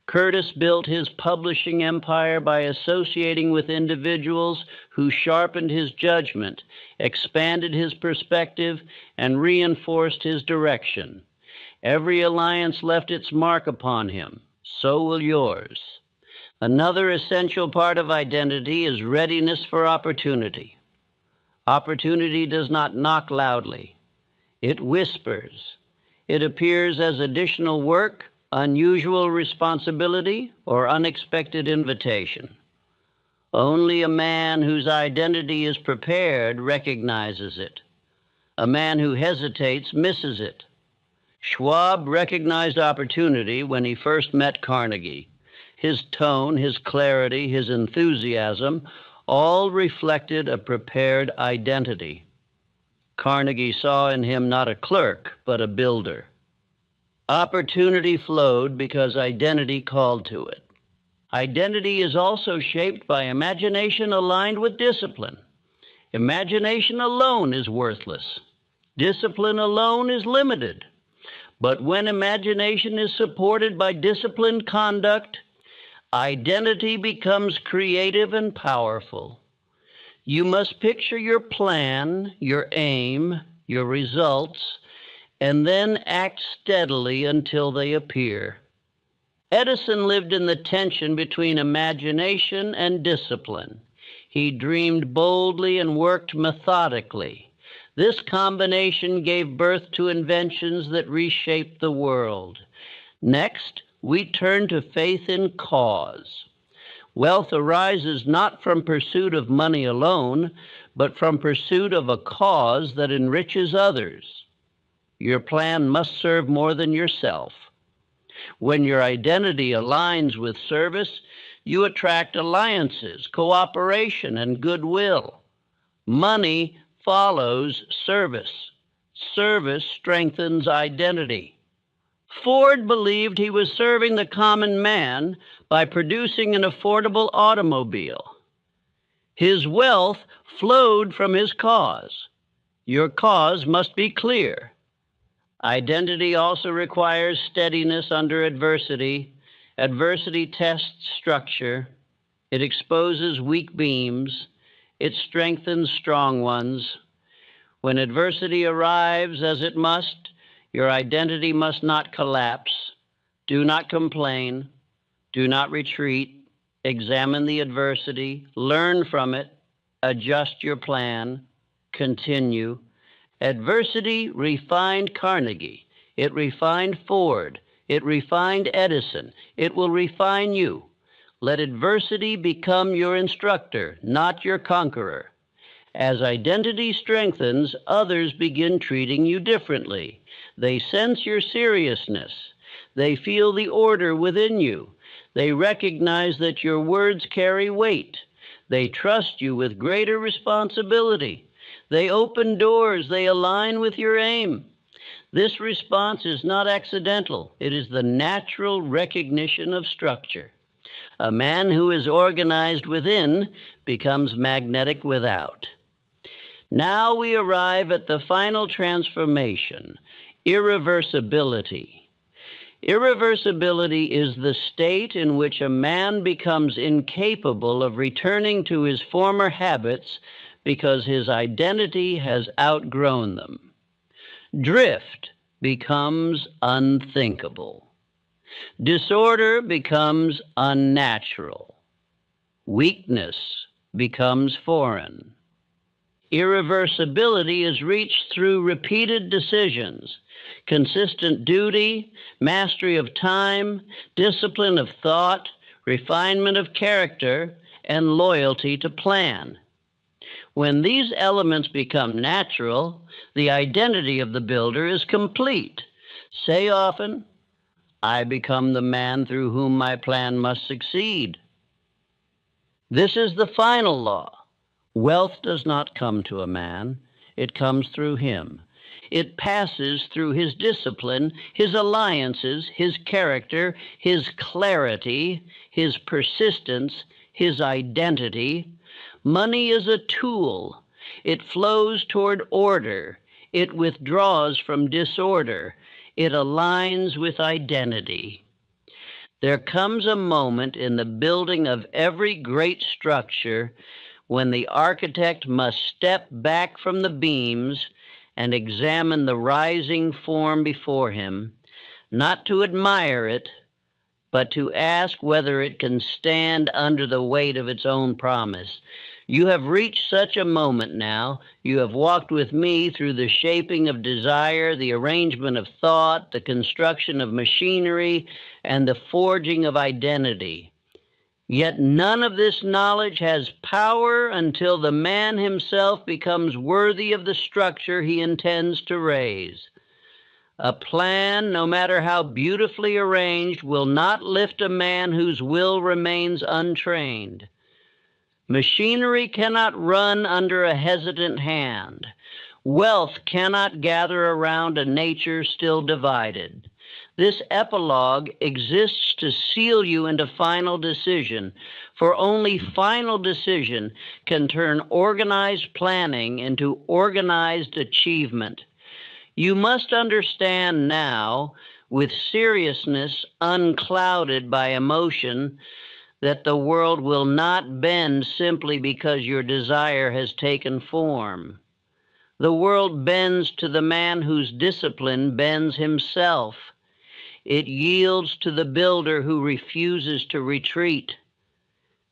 Curtis built his publishing empire by associating with individuals who sharpened his judgment, expanded his perspective, and reinforced his direction. Every alliance left its mark upon him. So will yours. Another essential part of identity is readiness for opportunity. Opportunity does not knock loudly. It whispers. It appears as additional work, unusual responsibility, or unexpected invitation. Only a man whose identity is prepared recognizes it. A man who hesitates misses it. Schwab recognized opportunity when he first met Carnegie. His tone, his clarity, his enthusiasm all reflected a prepared identity. Carnegie saw in him not a clerk, but a builder. Opportunity flowed because identity called to it. Identity is also shaped by imagination aligned with discipline. Imagination alone is worthless. Discipline alone is limited. But when imagination is supported by disciplined conduct, identity becomes creative and powerful. You must picture your plan, your aim, your results, and then act steadily until they appear. Edison lived in the tension between imagination and discipline. He dreamed boldly and worked methodically. This combination gave birth to inventions that reshaped the world. Next, we turn to faith in cause. Wealth arises not from pursuit of money alone, but from pursuit of a cause that enriches others. Your plan must serve more than yourself. When your identity aligns with service, you attract alliances, cooperation, and goodwill. Money follows service. Service strengthens identity. Ford believed he was serving the common man by producing an affordable automobile. His wealth flowed from his cause. Your cause must be clear. Identity also requires steadiness under adversity. Adversity tests structure. It exposes weak beams. It strengthens strong ones. When adversity arrives, as it must, your identity must not collapse. Do not complain. Do not retreat. Examine the adversity. Learn from it. Adjust your plan. Continue. Adversity refined Carnegie. It refined Ford. It refined Edison. It will refine you. Let adversity become your instructor, not your conqueror. As identity strengthens, others begin treating you differently. They sense your seriousness. They feel the order within you. They recognize that your words carry weight. They trust you with greater responsibility. They open doors. They align with your aim. This response is not accidental. It is the natural recognition of structure. A man who is organized within becomes magnetic without. Now we arrive at the final transformation, irreversibility. Irreversibility is the state in which a man becomes incapable of returning to his former habits because his identity has outgrown them. Drift becomes unthinkable. Disorder becomes unnatural. Weakness becomes foreign. Irreversibility is reached through repeated decisions, consistent duty, mastery of time, discipline of thought, refinement of character, and loyalty to plan. When these elements become natural, the identity of the builder is complete. Say often, I become the man through whom my plan must succeed. This is the final law. Wealth does not come to a man, it comes through him. It passes through his discipline, his alliances, his character, his clarity, his persistence, his identity. Money is a tool. It flows toward order. It withdraws from disorder. It aligns with identity. There comes a moment in the building of every great structure when the architect must step back from the beams and examine the rising form before him, not to admire it, but to ask whether it can stand under the weight of its own promise. You have reached such a moment now. You have walked with me through the shaping of desire, the arrangement of thought, the construction of machinery, and the forging of identity. Yet none of this knowledge has power until the man himself becomes worthy of the structure he intends to raise. A plan, no matter how beautifully arranged, will not lift a man whose will remains untrained. Machinery cannot run under a hesitant hand. Wealth cannot gather around a nature still divided. This epilogue exists to seal you into final decision, for only final decision can turn organized planning into organized achievement. You must understand now, with seriousness unclouded by emotion, that the world will not bend simply because your desire has taken form. The world bends to the man whose discipline bends himself. It yields to the builder who refuses to retreat.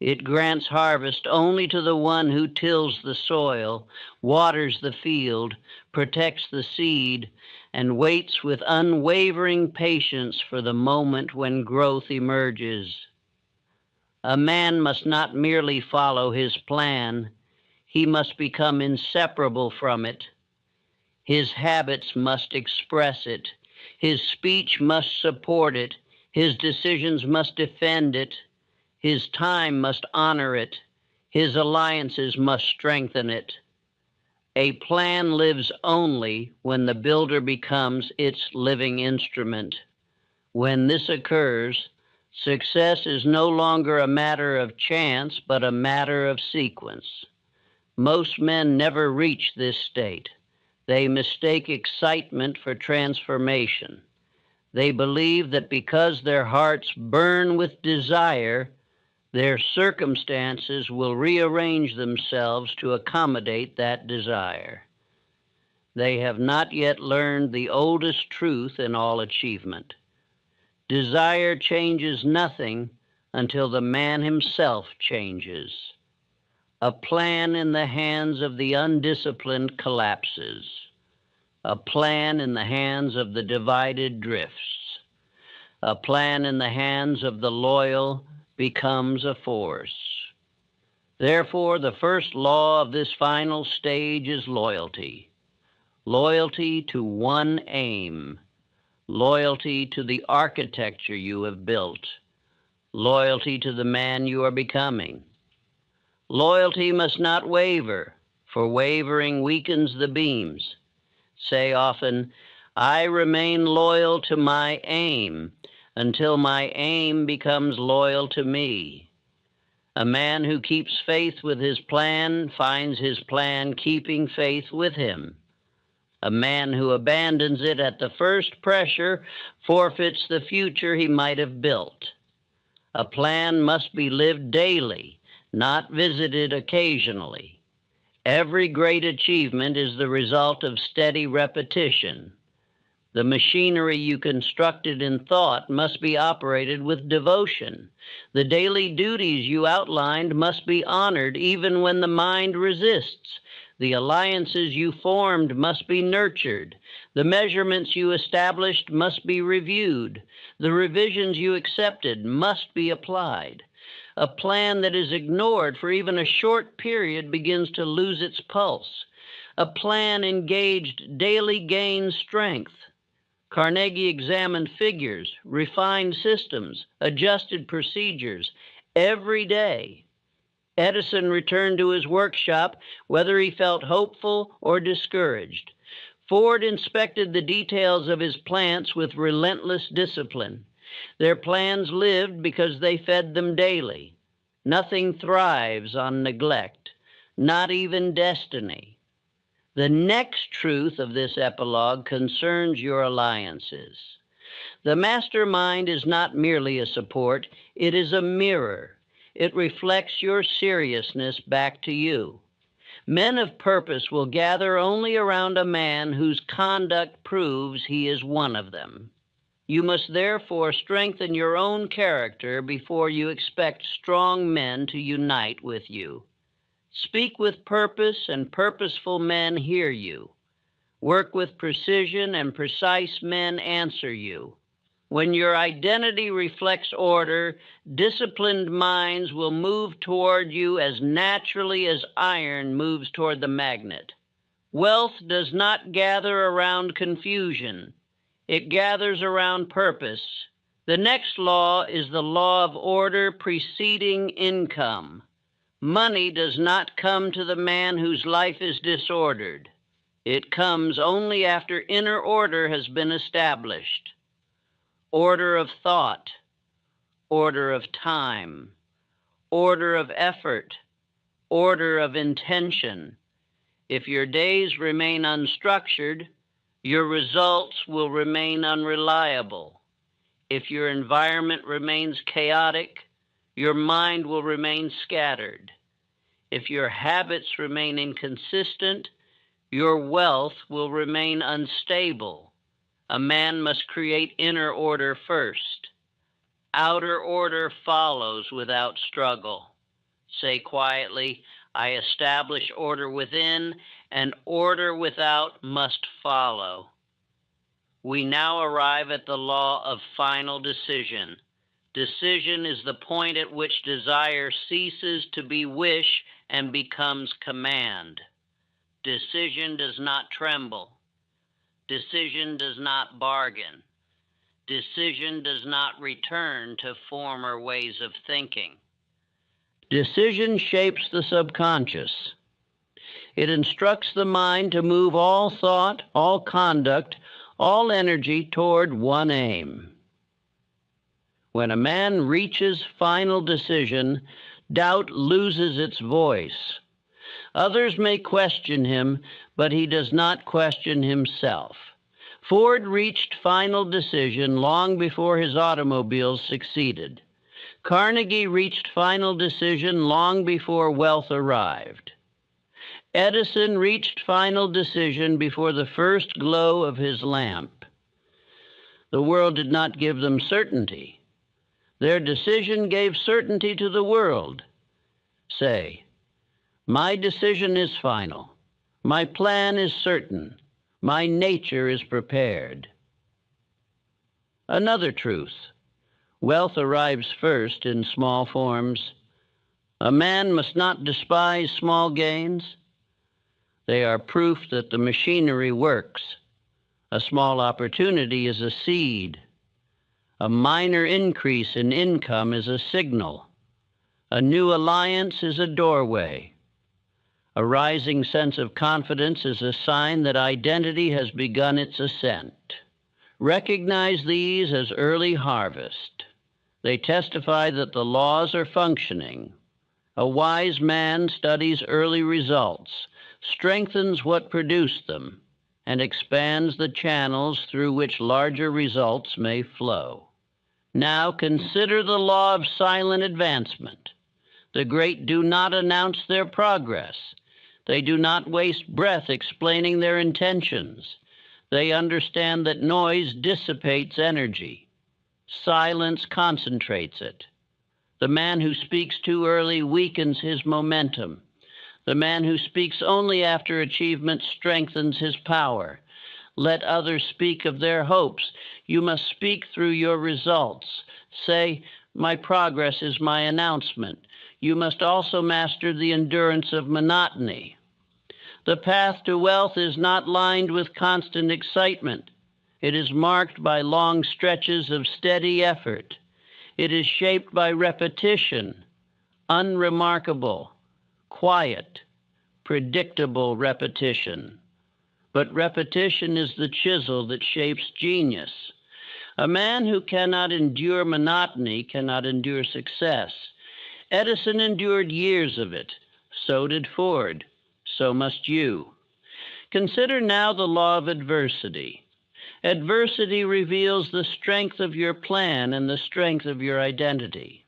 It grants harvest only to the one who tills the soil, waters the field, protects the seed, and waits with unwavering patience for the moment when growth emerges. A man must not merely follow his plan, he must become inseparable from it. His habits must express it, his speech must support it, his decisions must defend it, his time must honor it, his alliances must strengthen it. A plan lives only when the builder becomes its living instrument. When this occurs, success is no longer a matter of chance, but a matter of sequence. Most men never reach this state. They mistake excitement for transformation. They believe that because their hearts burn with desire, their circumstances will rearrange themselves to accommodate that desire. They have not yet learned the oldest truth in all achievement. Desire changes nothing until the man himself changes. A plan in the hands of the undisciplined collapses. A plan in the hands of the divided drifts. A plan in the hands of the loyal becomes a force. Therefore, the first law of this final stage is loyalty. Loyalty to one aim. Loyalty to the architecture you have built. Loyalty to the man you are becoming. Loyalty must not waver, for wavering weakens the beams. Say often, I remain loyal to my aim until my aim becomes loyal to me. A man who keeps faith with his plan finds his plan keeping faith with him. A man who abandons it at the first pressure forfeits the future he might have built. A plan must be lived daily, not visited occasionally. Every great achievement is the result of steady repetition. The machinery you constructed in thought must be operated with devotion. The daily duties you outlined must be honored even when the mind resists. The alliances you formed must be nurtured. The measurements you established must be reviewed. The revisions you accepted must be applied. A plan that is ignored for even a short period begins to lose its pulse. A plan engaged daily gains strength. Carnegie examined figures, refined systems, adjusted procedures every day. Edison returned to his workshop whether he felt hopeful or discouraged. Ford inspected the details of his plants with relentless discipline. Their plans lived because they fed them daily. Nothing thrives on neglect, not even destiny. The next truth of this epilogue concerns your alliances. The mastermind is not merely a support, it is a mirror. It reflects your seriousness back to you. Men of purpose will gather only around a man whose conduct proves he is one of them. You must therefore strengthen your own character before you expect strong men to unite with you. Speak with purpose, and purposeful men hear you. Work with precision, and precise men answer you. When your identity reflects order, disciplined minds will move toward you as naturally as iron moves toward the magnet. Wealth does not gather around confusion. It gathers around purpose. The next law is the law of order preceding income. Money does not come to the man whose life is disordered. It comes only after inner order has been established. Order of thought, order of time, order of effort, order of intention. If your days remain unstructured, your results will remain unreliable. If your environment remains chaotic, your mind will remain scattered. If your habits remain inconsistent, your wealth will remain unstable. A man must create inner order first. Outer order follows without struggle. Say quietly, I establish order within, and order without must follow. We now arrive at the law of final decision. Decision is the point at which desire ceases to be wish and becomes command. Decision does not tremble. Decision does not bargain. Decision does not return to former ways of thinking. Decision shapes the subconscious. It instructs the mind to move all thought, all conduct, all energy toward one aim. When a man reaches final decision, doubt loses its voice. Others may question him, but he does not question himself. Ford reached final decision long before his automobiles succeeded. Carnegie reached final decision long before wealth arrived. Edison reached final decision before the first glow of his lamp. The world did not give them certainty. Their decision gave certainty to the world. Say, my decision is final. My plan is certain. My nature is prepared. Another truth. Wealth arrives first in small forms. A man must not despise small gains. They are proof that the machinery works. A small opportunity is a seed. A minor increase in income is a signal. A new alliance is a doorway. A rising sense of confidence is a sign that identity has begun its ascent. Recognize these as early harvest. They testify that the laws are functioning. A wise man studies early results, strengthens what produced them, and expands the channels through which larger results may flow. Now consider the law of silent advancement. The great do not announce their progress. They do not waste breath explaining their intentions. They understand that noise dissipates energy. Silence concentrates it. The man who speaks too early weakens his momentum. The man who speaks only after achievement strengthens his power. Let others speak of their hopes. You must speak through your results. Say, my progress is my announcement. You must also master the endurance of monotony. The path to wealth is not lined with constant excitement. It is marked by long stretches of steady effort. It is shaped by repetition, unremarkable, quiet, predictable repetition. But repetition is the chisel that shapes genius. A man who cannot endure monotony cannot endure success. Edison endured years of it. So did Ford. So must you. Consider now the law of adversity. Adversity reveals the strength of your plan and the strength of your identity.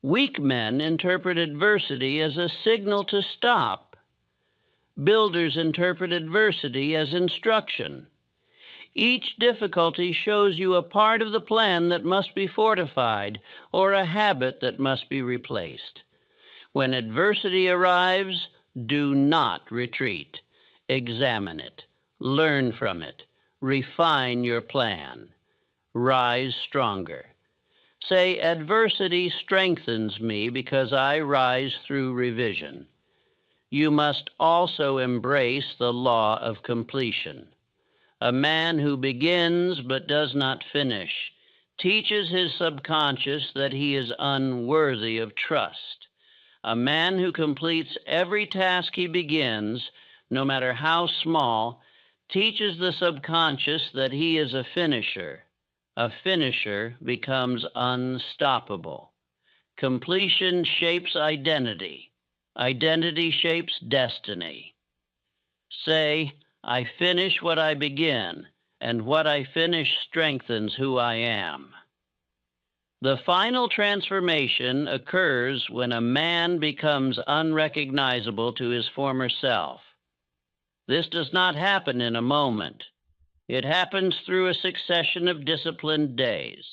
Weak men interpret adversity as a signal to stop. Builders interpret adversity as instruction. Each difficulty shows you a part of the plan that must be fortified or a habit that must be replaced. When adversity arrives, do not retreat. Examine it. Learn from it. Refine your plan. Rise stronger. Say, adversity strengthens me because I rise through revision. You must also embrace the law of completion. A man who begins but does not finish teaches his subconscious that he is unworthy of trust. A man who completes every task he begins, no matter how small, teaches the subconscious that he is a finisher. A finisher becomes unstoppable. Completion shapes identity. Identity shapes destiny. Say, I finish what I begin, and what I finish strengthens who I am. The final transformation occurs when a man becomes unrecognizable to his former self. This does not happen in a moment. It happens through a succession of disciplined days.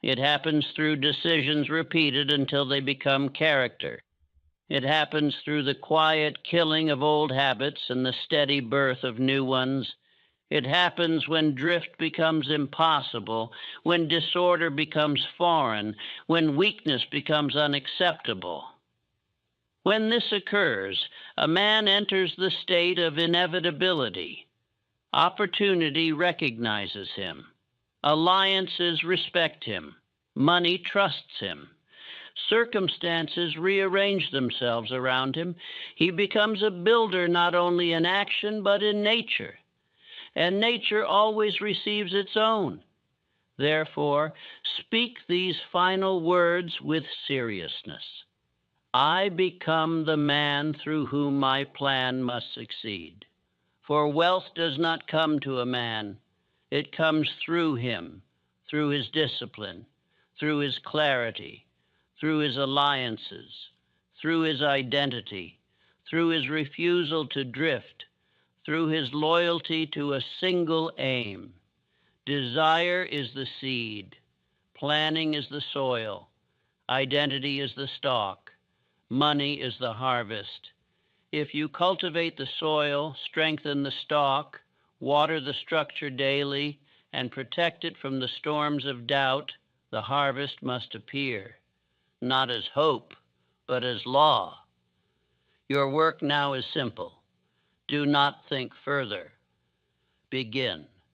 It happens through decisions repeated until they become character. It happens through the quiet killing of old habits and the steady birth of new ones. It happens when drift becomes impossible, when disorder becomes foreign, when weakness becomes unacceptable. When this occurs, a man enters the state of inevitability. Opportunity recognizes him. Alliances respect him. Money trusts him. Circumstances rearrange themselves around him. He becomes a builder not only in action but in nature. And nature always receives its own. Therefore, speak these final words with seriousness. I become the man through whom my plan must succeed. For wealth does not come to a man. It comes through him, through his discipline, through his clarity, through his alliances, through his identity, through his refusal to drift, through his loyalty to a single aim. Desire is the seed. Planning is the soil. Identity is the stalk. Money is the harvest. If you cultivate the soil, strengthen the stalk, water the structure daily, and protect it from the storms of doubt, the harvest must appear, not as hope, but as law. Your work now is simple. Do not think further. Begin.